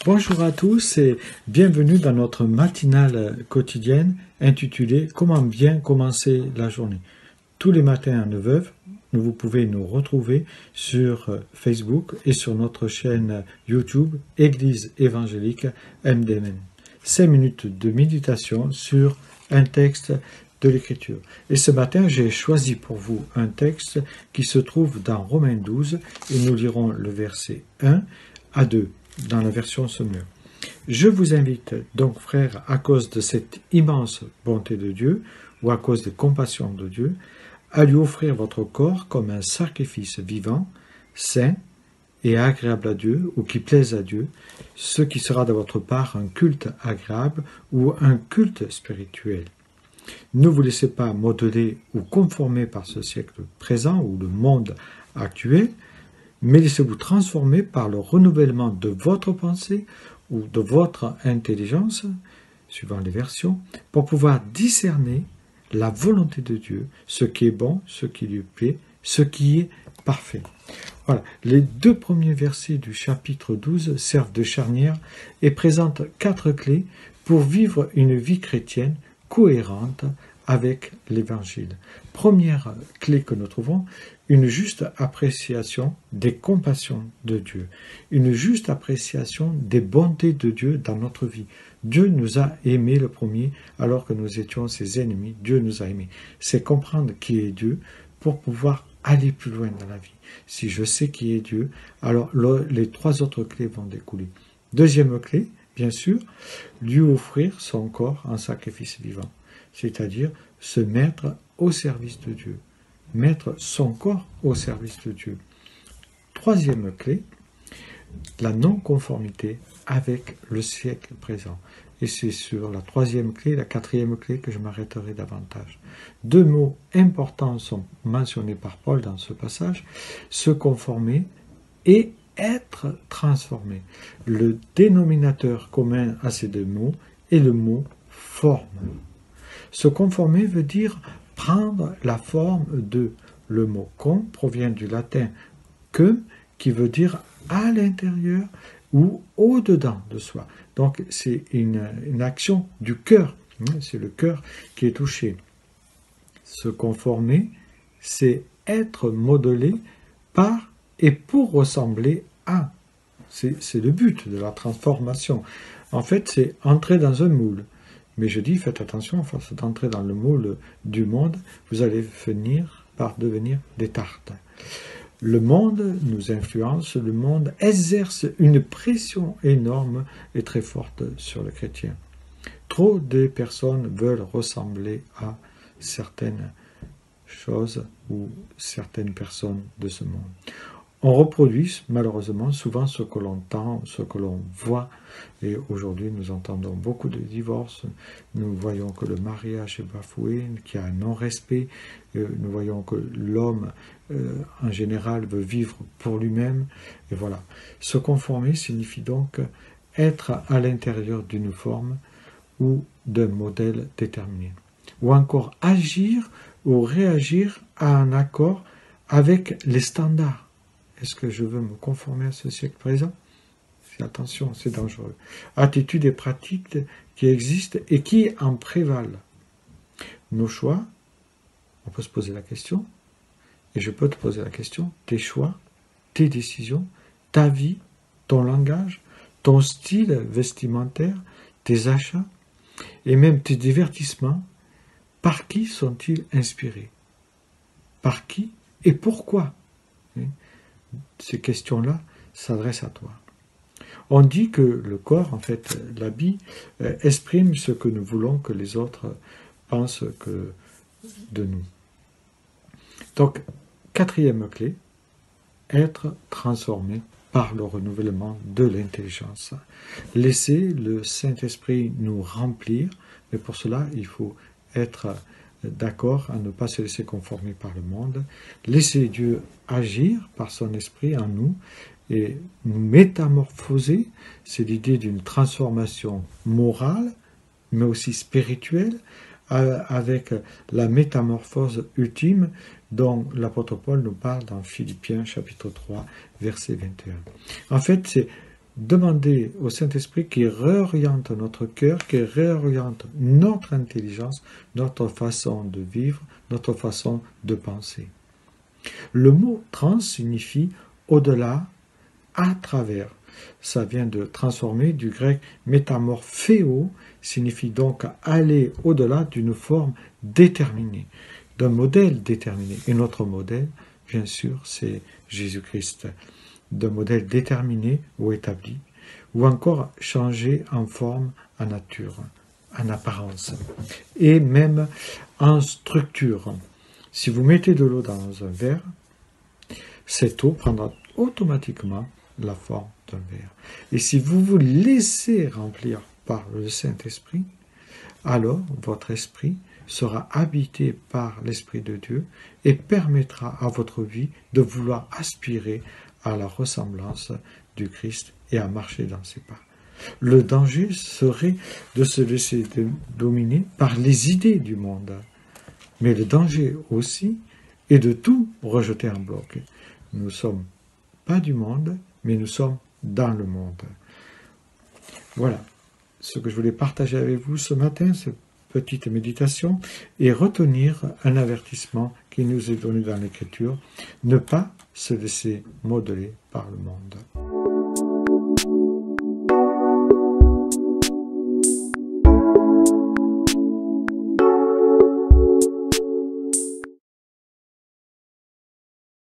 Bonjour à tous et bienvenue dans notre matinale quotidienne intitulée Comment bien commencer la journée. Tous les matins à 9h, vous pouvez nous retrouver sur Facebook et sur notre chaîne YouTube Église évangélique MDMN. 5 minutes de méditation sur un texte de l'Écriture. Et ce matin, j'ai choisi pour vous un texte qui se trouve dans Romains 12 et nous lirons le verset 1 à 2 dans la version Semeur. Je vous invite donc, frères, à cause de cette immense bonté de Dieu ou à cause des compassions de Dieu, à lui offrir votre corps comme un sacrifice vivant, saint et agréable à Dieu, ou qui plaise à Dieu, ce qui sera de votre part un culte agréable ou un culte spirituel. Ne vous laissez pas modeler ou conformer par ce siècle présent ou le monde actuel, mais laissez-vous transformer par le renouvellement de votre pensée ou de votre intelligence, suivant les versions, pour pouvoir discerner la volonté de Dieu, ce qui est bon, ce qui lui plaît, ce qui est parfait. Voilà, les 2 premiers versets du chapitre 12 servent de charnière et présentent 4 clés pour vivre une vie chrétienne cohérente avec l'Évangile. Première clé que nous trouvons, une juste appréciation des compassions de Dieu, une juste appréciation des bontés de Dieu dans notre vie. Dieu nous a aimés le premier alors que nous étions ses ennemis. Dieu nous a aimés. C'est comprendre qui est Dieu pour pouvoir aller plus loin dans la vie. Si je sais qui est Dieu, alors les 3 autres clés vont découler. Deuxième clé, bien sûr, lui offrir son corps en sacrifice vivant, c'est-à-dire se mettre au service de Dieu, mettre son corps au service de Dieu. Troisième clé, la non-conformité avec le siècle présent. Et c'est sur la 3e clé, la 4e clé que je m'arrêterai davantage. 2 mots importants sont mentionnés par Paul dans ce passage, se conformer et être transformé. Le dénominateur commun à ces 2 mots est le mot forme. Se conformer veut dire prendre la forme de. Le mot con provient du latin cum, qui veut dire à l'intérieur ou au-dedans de soi. Donc c'est une action du cœur, c'est le cœur qui est touché. Se conformer, c'est être modelé par et pour ressembler à. C'est le but de la transformation. En fait, c'est entrer dans un moule. Mais je dis, faites attention, à force d'entrer dans le moule du monde, vous allez finir par devenir des tartes. Le monde nous influence, le monde exerce une pression énorme et très forte sur le chrétien. Trop de personnes veulent ressembler à certaines choses ou certaines personnes de ce monde. On reproduit malheureusement souvent ce que l'on entend, ce que l'on voit. Et aujourd'hui, nous entendons beaucoup de divorces. Nous voyons que le mariage est bafoué, qu'il y a un non-respect. Nous voyons que l'homme, en général, veut vivre pour lui-même. Et voilà. Se conformer signifie donc être à l'intérieur d'une forme ou d'un modèle déterminé. Ou encore agir ou réagir à un accord avec les standards. Est-ce que je veux me conformer à ce siècle présent? Attention, c'est dangereux. Attitudes et pratiques qui existent et qui en prévalent. Nos choix, on peut se poser la question, et je peux te poser la question, tes choix, tes décisions, ta vie, ton langage, ton style vestimentaire, tes achats, et même tes divertissements, par qui sont-ils inspirés? Par qui et pourquoi? Ces questions-là s'adressent à toi. On dit que le corps, en fait, l'habit, exprime ce que nous voulons que les autres pensent de nous. Donc, 4e clé, être transformé par le renouvellement de l'intelligence. Laisser le Saint-Esprit nous remplir, mais pour cela, il faut être d'accord à ne pas se laisser conformer par le monde, laisser Dieu agir par son esprit en nous et nous métamorphoser, c'est l'idée d'une transformation morale, mais aussi spirituelle, avec la métamorphose ultime dont l'apôtre Paul nous parle dans Philippiens chapitre 3, verset 21. En fait, c'est demander au Saint-Esprit qui réoriente notre cœur, qui réoriente notre intelligence, notre façon de vivre, notre façon de penser. Le mot trans signifie au-delà, à travers. Ça vient de transformer du grec métamorphéo, signifie donc aller au-delà d'une forme déterminée, d'un modèle déterminé. Et notre modèle, bien sûr, c'est Jésus-Christ, d'un modèle déterminé ou établi, ou encore changé en forme, en nature, en apparence, et même en structure. Si vous mettez de l'eau dans un verre, cette eau prendra automatiquement la forme d'un verre. Et si vous vous laissez remplir par le Saint-Esprit, alors votre esprit sera habité par l'Esprit de Dieu et permettra à votre vie de vouloir aspirer à la ressemblance du Christ et à marcher dans ses pas. Le danger serait de se laisser dominer par les idées du monde. Mais le danger aussi est de tout rejeter en bloc. Nous ne sommes pas du monde, mais nous sommes dans le monde. Voilà ce que je voulais partager avec vous ce matin, cette petite méditation, et retenir un avertissement qui nous est donné dans l'Écriture, ne pas se laisser modeler par le monde.